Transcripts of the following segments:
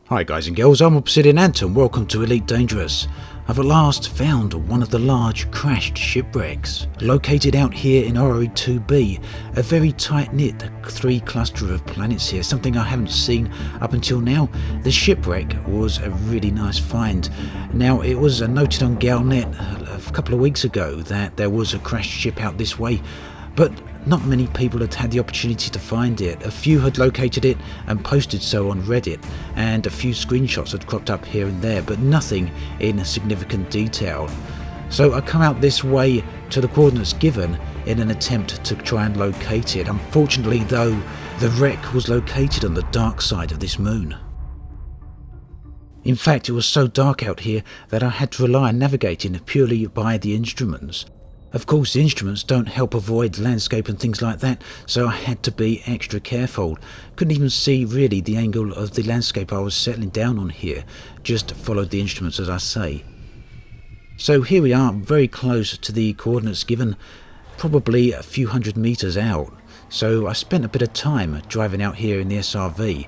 Hi guys and girls, I'm Obsidian Ant and welcome to Elite Dangerous. I've at last found one of the large crashed shipwrecks, located out here in Orrere 2b, a very tight-knit 3 cluster of planets here, something I haven't seen up until now. The shipwreck was a really nice find. Now it was noted on Galnet a couple of weeks ago that there was a crashed ship out this way, but not many people had had the opportunity to find it. A few had located it and posted so on Reddit, and a few screenshots had cropped up here and there, but nothing in significant detail. So I come out this way to the coordinates given in an attempt to try and locate it. Unfortunately though, the wreck was located on the dark side of this moon. In fact, it was so dark out here that I had to rely on navigating purely by the instruments. Of course, the instruments don't help avoid landscape and things like that, so I had to be extra careful. Couldn't even see really the angle of the landscape I was settling down on here, just followed the instruments as I say. So here we are, very close to the coordinates given, probably a few hundred meters out. So I spent a bit of time driving out here in the SRV.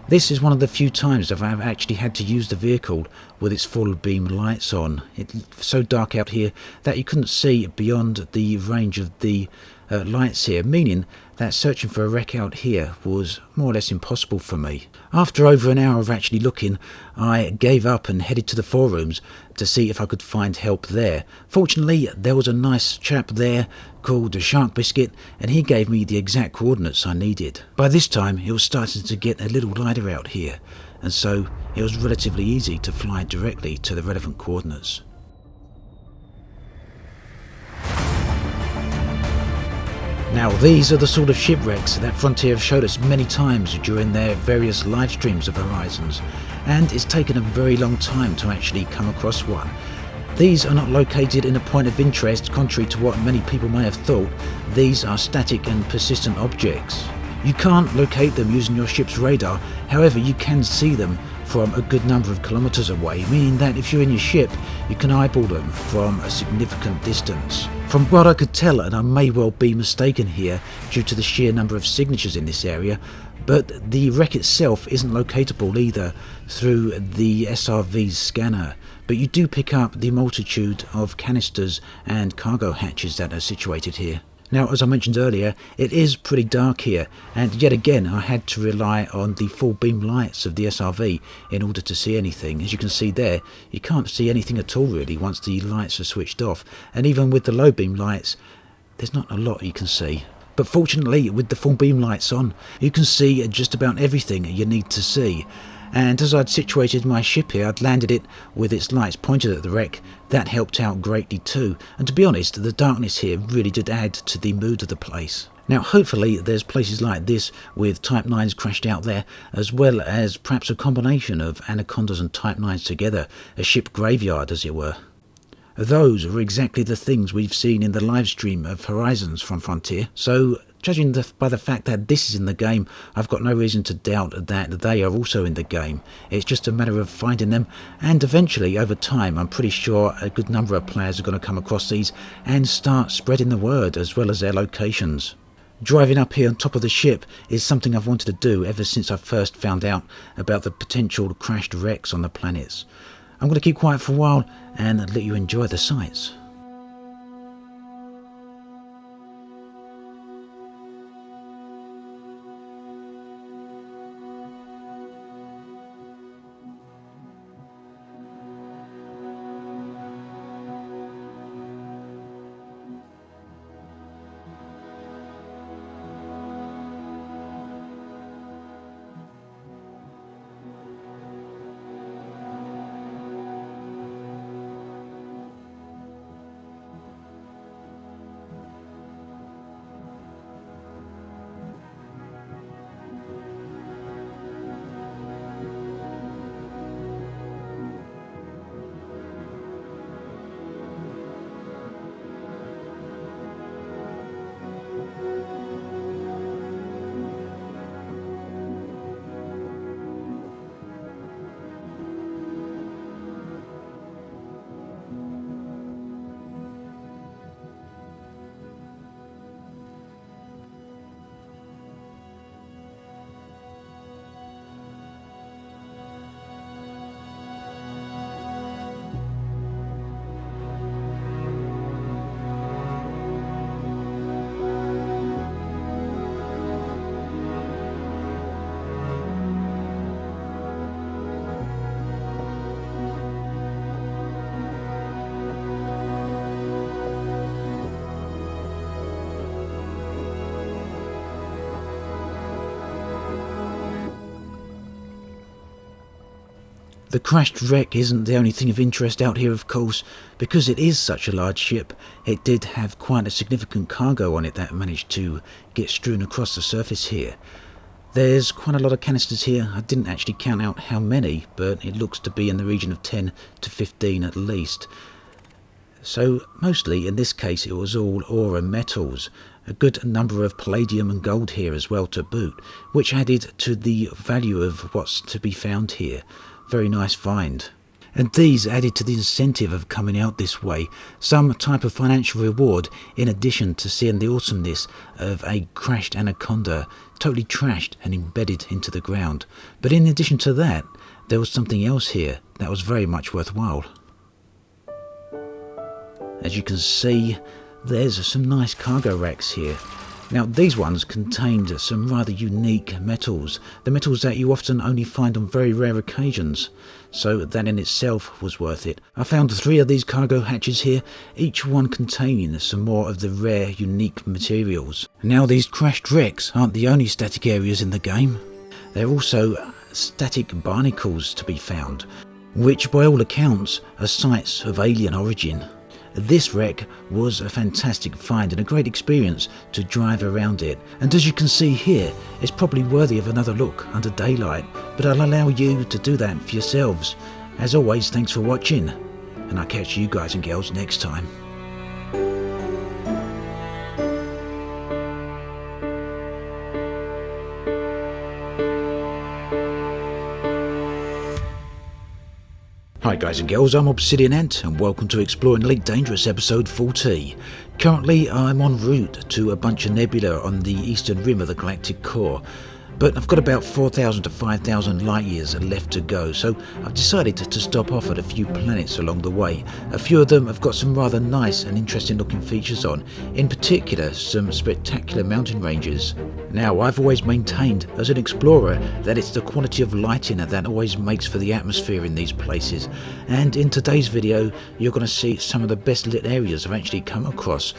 This is one of the few times that I've actually had to use the vehicle with its full beam lights on. It's so dark out here that you couldn't see beyond the range of the lights here, meaning that searching for a wreck out here was more or less impossible for me. After over an hour of actually looking, I gave up and headed to the forums to see if I could find help there. Fortunately, there was a nice chap there called the Shark Biscuit, and he gave me the exact coordinates I needed. By this time, it was starting to get a little lighter out here, and so it was relatively easy to fly directly to the relevant coordinates. Now these are the sort of shipwrecks that Frontier have showed us many times during their various live streams of Horizons, and it's taken a very long time to actually come across one. These are not located in a point of interest, contrary to what many people may have thought. These are static and persistent objects. You can't locate them using your ship's radar, however you can see them from a good number of kilometers away, meaning that if you're in your ship, you can eyeball them from a significant distance. From what I could tell, and I may well be mistaken here due to the sheer number of signatures in this area, but the wreck itself isn't locatable either through the SRV's scanner, but you do pick up the multitude of canisters and cargo hatches that are situated here. Now, as I mentioned earlier, it is pretty dark here, and yet again I had to rely on the full beam lights of the SRV in order to see anything. As you can see there, you can't see anything at all really once the lights are switched off, and even with the low beam lights, there's not a lot you can see. But fortunately, with the full beam lights on, you can see just about everything you need to see. And as I'd situated my ship here, I'd landed it with its lights pointed at the wreck. That helped out greatly too, and to be honest, the darkness here really did add to the mood of the place. Now hopefully there's places like this with Type 9s crashed out there, as well as perhaps a combination of Anacondas and Type 9s together, a ship graveyard as it were. Those are exactly the things we've seen in the live stream of Horizons from Frontier, so judging by the fact that this is in the game, I've got no reason to doubt that they are also in the game. It's just a matter of finding them, and eventually, over time, I'm pretty sure a good number of players are going to come across these and start spreading the word as well as their locations. Driving up here on top of the ship is something I've wanted to do ever since I first found out about the potential crashed wrecks on the planets. I'm going to keep quiet for a while and let you enjoy the sights. The crashed wreck isn't the only thing of interest out here, of course. Because it is such a large ship, it did have quite a significant cargo on it that managed to get strewn across the surface here. There's quite a lot of canisters here. I didn't actually count out how many, but it looks to be in the region of 10 to 15 at least. So mostly in this case it was all ore and metals. A good number of palladium and gold here as well to boot, which added to the value of what's to be found here. Very nice find. And these added to the incentive of coming out this way, some type of financial reward in addition to seeing the awesomeness of a crashed Anaconda totally trashed and embedded into the ground. But in addition to that, there was something else here that was very much worthwhile. As you can see, there's some nice cargo racks here. Now these ones contained some rather unique metals, the metals that you often only find on very rare occasions, so that in itself was worth it. I found 3 of these cargo hatches here, each one containing some more of the rare unique materials. Now these crashed wrecks aren't the only static areas in the game. There are also static barnacles to be found, which by all accounts are sites of alien origin. This wreck was a fantastic find and a great experience to drive around it, and as you can see here, it's probably worthy of another look under daylight, but I'll allow you to do that for yourselves. As always, thanks for watching, and I'll catch you guys and girls next time. Hi guys and girls, I'm Obsidian Ant and welcome to Exploring Elite Dangerous episode 40. Currently I'm en route to a bunch of nebula on the eastern rim of the galactic core, but I've got about 4,000 to 5,000 light years left to go, so I've decided to stop off at a few planets along the way. A few of them have got some rather nice and interesting looking features on, in particular some spectacular mountain ranges. Now I've always maintained as an explorer that it's the quality of lighting that always makes for the atmosphere in these places, and in today's video you're going to see some of the best lit areas I've actually come across